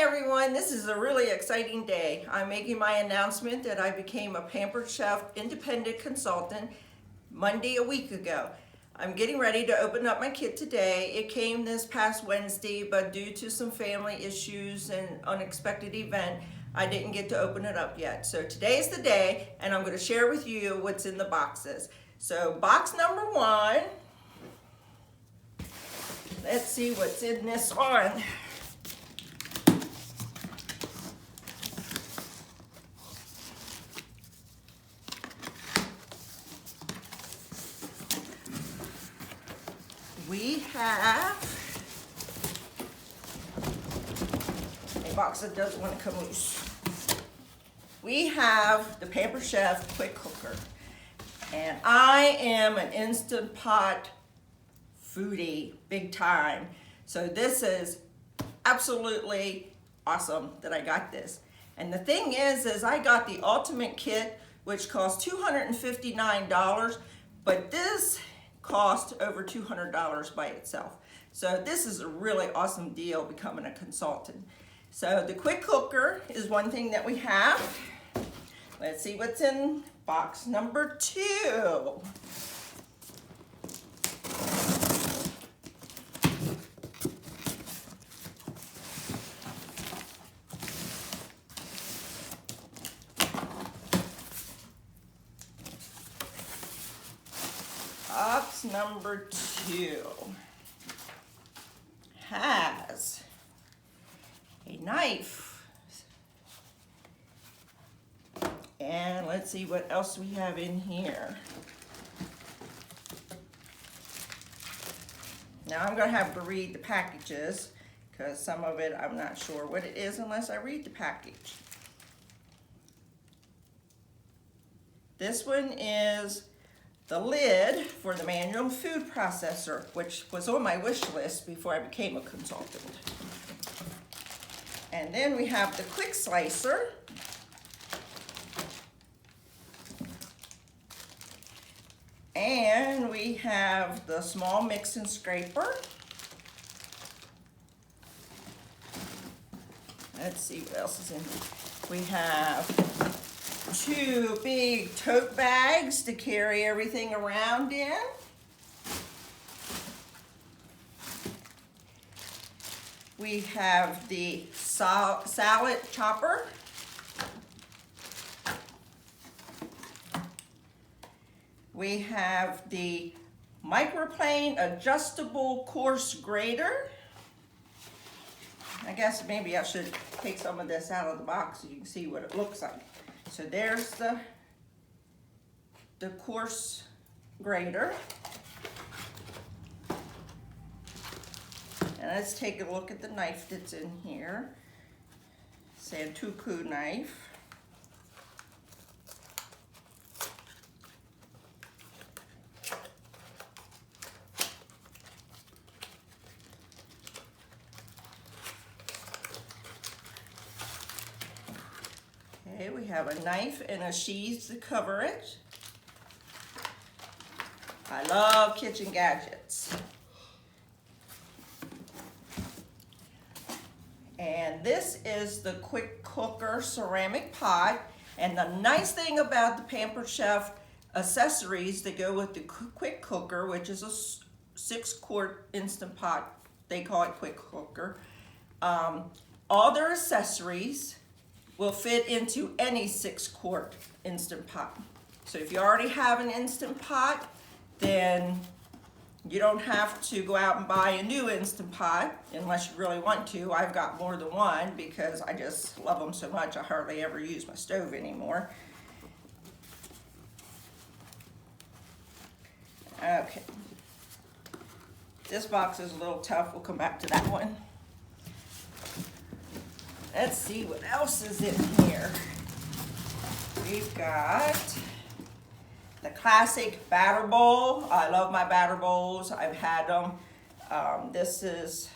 everyone, this is a really exciting day. I'm making my announcement that I became a Pampered Chef independent consultant Monday a week ago. I'm getting ready to open up my kit today. It came this past Wednesday, but due to some family issues and unexpected event, I didn't get to open it up yet. So today's the day, and I'm going to share with you what's in the boxes. So box number one, let's see what's in this one. We have a box that doesn't want to come loose. We have the Pampered Chef quick cooker, and I am an Instant Pot foodie big time, so this is absolutely awesome that I got this. And the thing is I got the ultimate kit, which cost $259, but this cost over $200 by itself. So this is a really awesome deal becoming a consultant. So the quick cooker is one thing that we have. Let's see what's in box number two. Box number two has a knife. And let's see what else we have in here. Now I'm going to have to read the packages because some of it I'm not sure what it is unless I read the package. This one is the lid for the manual food processor, which was on my wish list before I became a consultant. And then we have the quick slicer. And we have the small mix and scraper. Let's see what else is in here. We have two big tote bags to carry everything around in. We have the salad chopper. We have the microplane adjustable coarse grater. I guess maybe I should take some of this out of the box so you can see what it looks like. So there's the coarse grater. And let's take a look at the knife that's in here. Santoku knife. Okay, we have a knife and a sheath to cover it. I love kitchen gadgets. And this is the quick cooker ceramic pot. And the nice thing about the Pampered Chef accessories that go with the quick cooker, which is a 6-quart Instant Pot, they call it quick cooker. All their accessories will fit into any 6-quart Instant Pot. So if you already have an Instant Pot, then you don't have to go out and buy a new Instant Pot unless you really want to. I've got more than one because I just love them so much I hardly ever use my stove anymore. Okay. This box is a little tough. We'll come back to that one. Let's see what else is in here. We've got the classic batter bowl. I love my batter bowls. I've had them. This is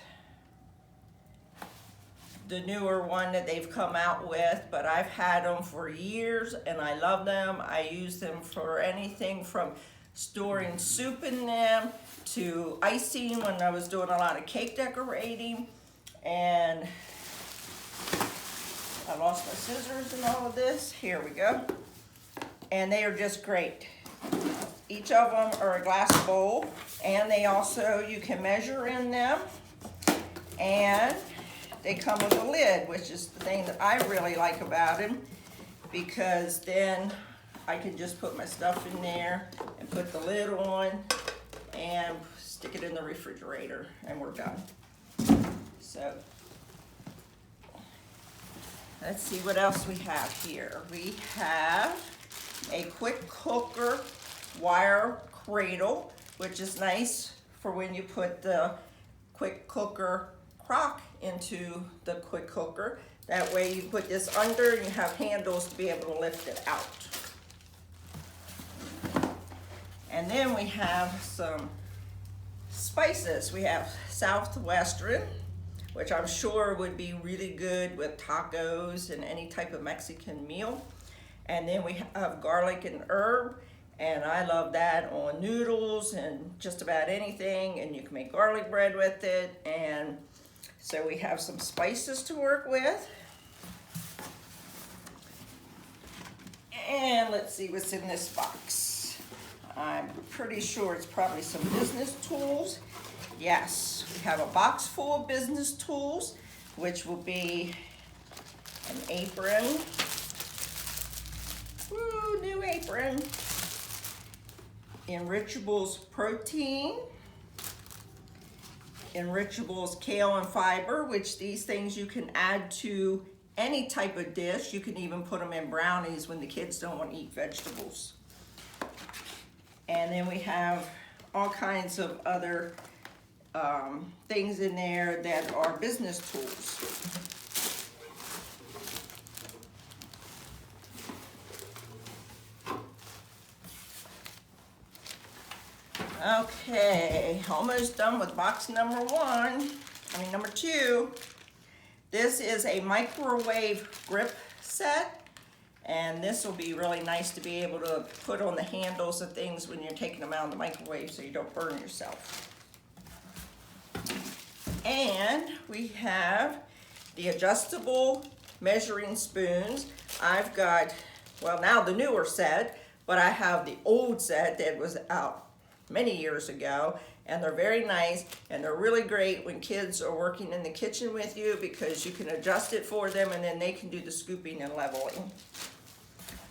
the newer one that they've come out with, but I've had them for years and I love them. I use them for anything from storing soup in them to icing when I was doing a lot of cake decorating. And lost my scissors and all of this. Here we go. And they are just great. Each of them are a glass bowl, and they also, you can measure in them, and they come with a lid, which is the thing that I really like about them, because then I can just put my stuff in there and put the lid on and stick it in the refrigerator, and we're done. So let's see what else we have here. We have a quick cooker wire cradle, which is nice for when you put the quick cooker crock into the quick cooker. That way you put this under and you have handles to be able to lift it out. And then we have some spices. We have Southwestern, which I'm sure would be really good with tacos and any type of Mexican meal. And then we have garlic and herb, and I love that on noodles and just about anything, and you can make garlic bread with it. And so we have some spices to work with. And let's see what's in this box. I'm pretty sure it's probably some business tools. Yes, we have a box full of business tools, which will be an apron. Woo, new apron. Enrichables protein. Enrichables kale and fiber, which these things you can add to any type of dish. You can even put them in brownies when the kids don't want to eat vegetables. And then we have all kinds of other things in there that are business tools. Okay, almost done with box number number two. This is a microwave grip set, and this will be really nice to be able to put on the handles of things when you're taking them out of the microwave so you don't burn yourself. And we have the adjustable measuring spoons. I've got, well, now the newer set, but I have the old set that was out many years ago, and they're very nice, and they're really great when kids are working in the kitchen with you, because you can adjust it for them and then they can do the scooping and leveling.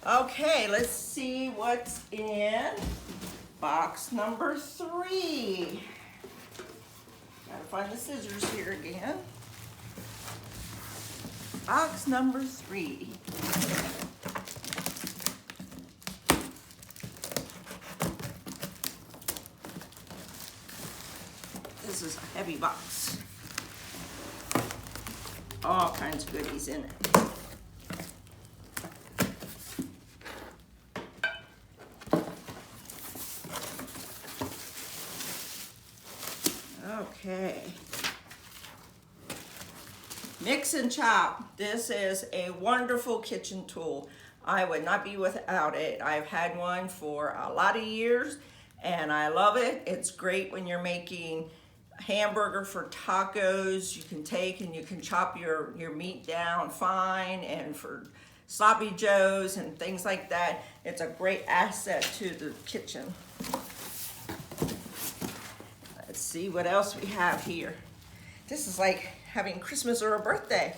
Okay, let's see what's in box number three. Gotta find the scissors here again. Box number three. This is a heavy box. All kinds of goodies in it. Okay. Mix and chop. This is a wonderful kitchen tool. I would not be without it. I've had one for a lot of years and I love it. It's great when you're making hamburger for tacos. You can take and you can chop your meat down fine, and for sloppy joes and things like that. It's a great asset to the kitchen. Let's see what else we have here. This is like having Christmas or a birthday.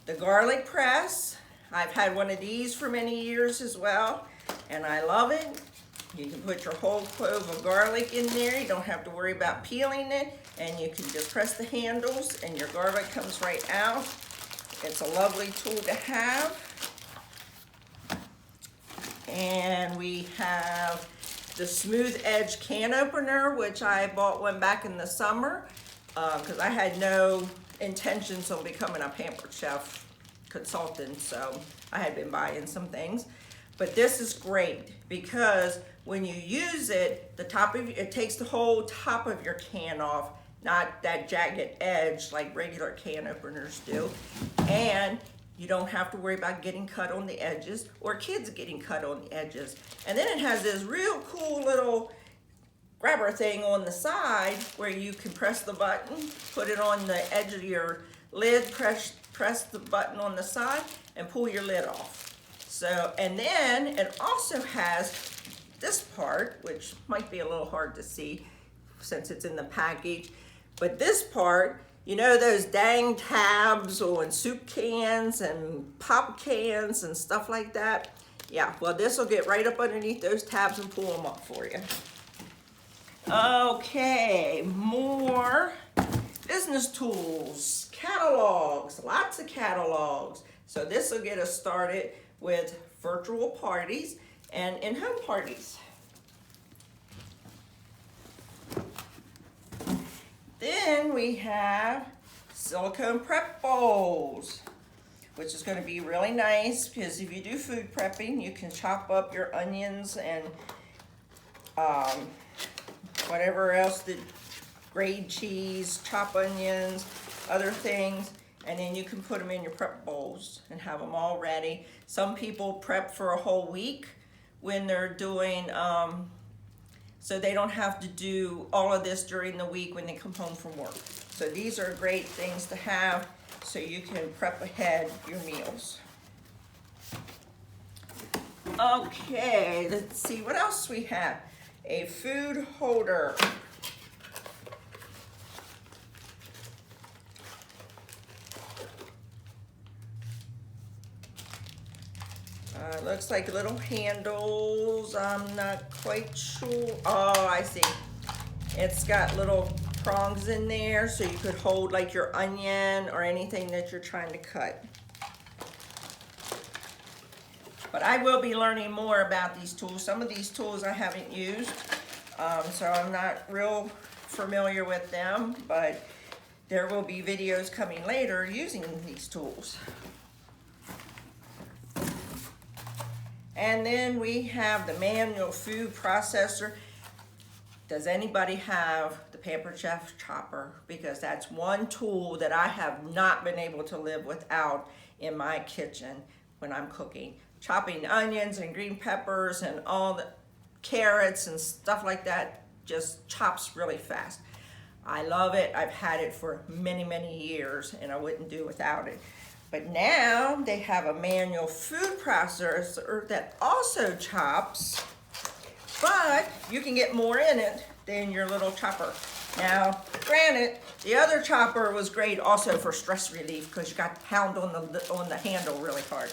The garlic press. I've had one of these for many years as well, and I love it. You can put your whole clove of garlic in there. You don't have to worry about peeling it, and you can just press the handles and your garlic comes right out. It's a lovely tool to have. And we have the smooth edge can opener, which I bought one back in the summer because I had no intentions of becoming a Pampered chef consultant, so I had been buying some things. But this is great because when you use it, it takes the whole top of your can off, not that jagged edge like regular can openers do. And you don't have to worry about getting cut on the edges or kids getting cut on the edges. And then it has this real cool little grabber thing on the side where you can press the button, put it on the edge of your lid, press press the button on the side and pull your lid off. So, and then it also has this part, which might be a little hard to see since it's in the package, but this part, you know those dang tabs on soup cans and pop cans and stuff like that? Yeah, well, this will get right up underneath those tabs and pull them up for you. Okay, more business tools, catalogs, lots of catalogs. So this will get us started with virtual parties and in-home parties. Then we have silicone prep bowls, which is going to be really nice because if you do food prepping, you can chop up your onions and whatever else, the grade cheese, chop onions, other things, and then you can put them in your prep bowls and have them all ready. Some people prep for a whole week when they're doing, so they don't have to do all of this during the week when they come home from work. So these are great things to have so you can prep ahead your meals. Okay, let's see what else we have. A food holder. Looks like little handles. I'm not quite sure. Oh, I see. It's got little prongs in there so you could hold like your onion or anything that you're trying to cut. But I will be learning more about these tools. Some of these tools I haven't used, so I'm not real familiar with them, but there will be videos coming later using these tools. And then we have the manual food processor. Does anybody have the Pampered Chef chopper? Because that's one tool that I have not been able to live without in my kitchen when I'm cooking. Chopping onions and green peppers and all the carrots and stuff like that just chops really fast. I love it. I've had it for many, many years and I wouldn't do without it. But now they have a manual food processor that also chops, but you can get more in it than your little chopper. Now, granted, the other chopper was great also for stress relief because you got to pound on the handle really hard.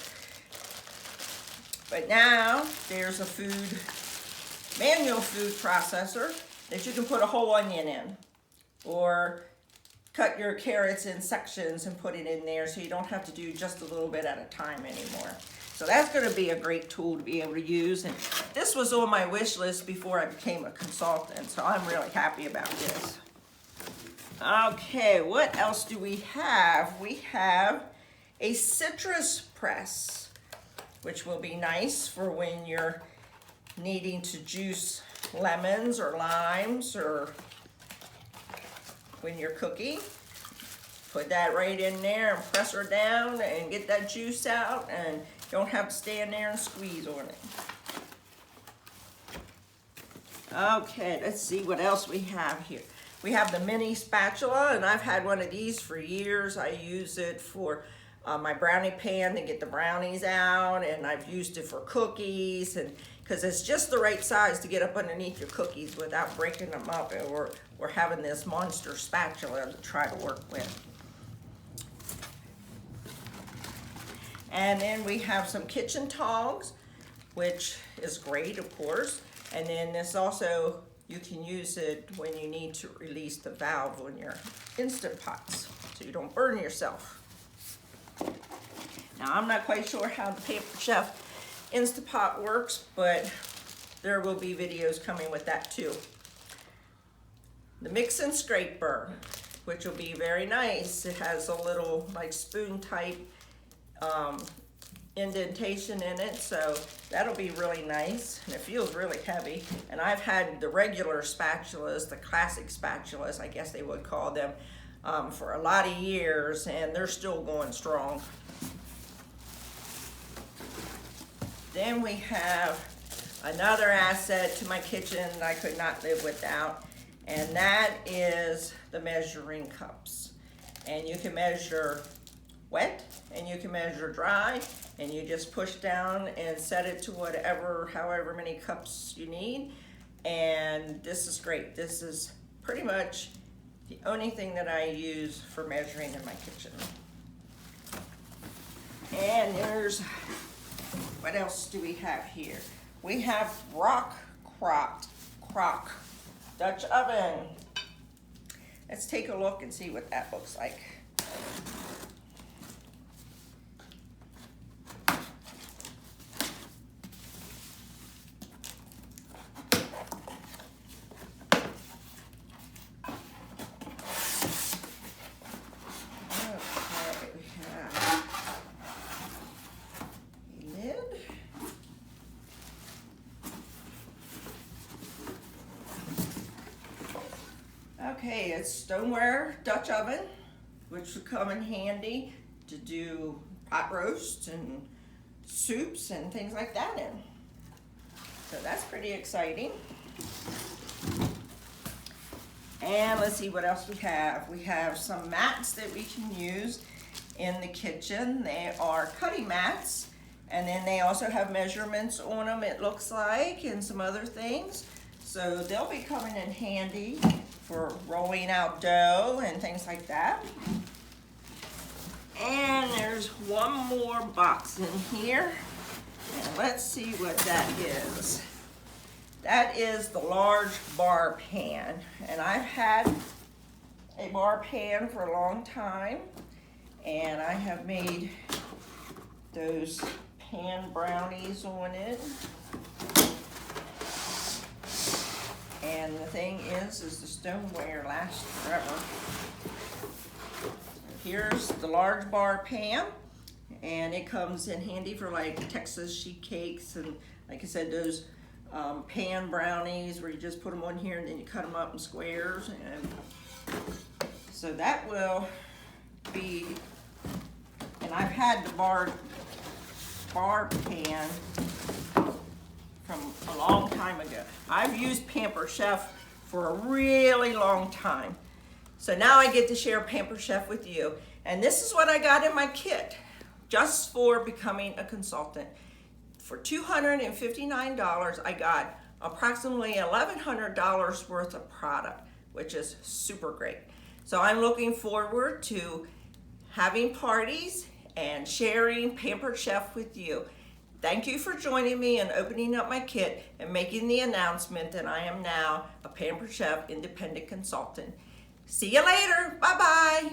But now there's a manual food processor that you can put a whole onion in, or cut your carrots in sections and put it in there so you don't have to do just a little bit at a time anymore. So that's going to be a great tool to be able to use. And this was on my wish list before I became a consultant, so I'm really happy about this. Okay, what else do we have? We have a citrus press, which will be nice for when you're needing to juice lemons or limes or when you're cooking. Put that right in there and press her down and get that juice out, and you don't have to stand there and squeeze on it. Okay, let's see what else we have here. We have the mini spatula, and I've had one of these for years. I use it for my brownie pan to get the brownies out, and I've used it for cookies, and because it's just the right size to get up underneath your cookies without breaking them up or having this monster spatula to try to work with. And then we have some kitchen tongs, which is great, of course. And then this also, you can use it when you need to release the valve on your Instant Pots, so you don't burn yourself. Now, I'm not quite sure how the Pampered Chef Instant Pot works, but there will be videos coming with that too. The mix and scraper, which will be very nice. It has a little like spoon type indentation in it, so that'll be really nice, and it feels really heavy. And I've had the regular spatulas, the classic spatulas, I guess they would call them, for a lot of years, and they're still going strong. Then we have another asset to my kitchen that I could not live without, and that is the measuring cups. And you can measure wet you can measure dry, and you just push down and set it to however many cups you need. And this is great. This is pretty much the only thing that I use for measuring in my kitchen. And there's, what else do we have here? We have crock Dutch oven. Let's take a look and see what that looks like. Okay, it's stoneware Dutch oven, which would come in handy to do pot roasts and soups and things like that in. So that's pretty exciting. And let's see what else we have. We have some mats that we can use in the kitchen. They are cutting mats, and then they also have measurements on them, it looks like, and some other things. So they'll be coming in handy for rolling out dough and things like that. And there's one more box in here. And let's see what that is. That is the large bar pan. And I've had a bar pan for a long time. And I have made those pan brownies on it. And the thing is the stoneware lasts forever. Here's the large bar pan, and it comes in handy for like Texas sheet cakes and, like I said, those pan brownies where you just put them on here and then you cut them up in squares. And so that will be, and I've had the bar pan from a long time ago. I've used Pampered Chef for a really long time. So now I get to share Pampered Chef with you. And this is what I got in my kit, just for becoming a consultant. For $259, I got approximately $1,100 worth of product, which is super great. So I'm looking forward to having parties and sharing Pampered Chef with you. Thank you for joining me and opening up my kit and making the announcement that I am now a Pampered Chef independent consultant. See you later. Bye-bye.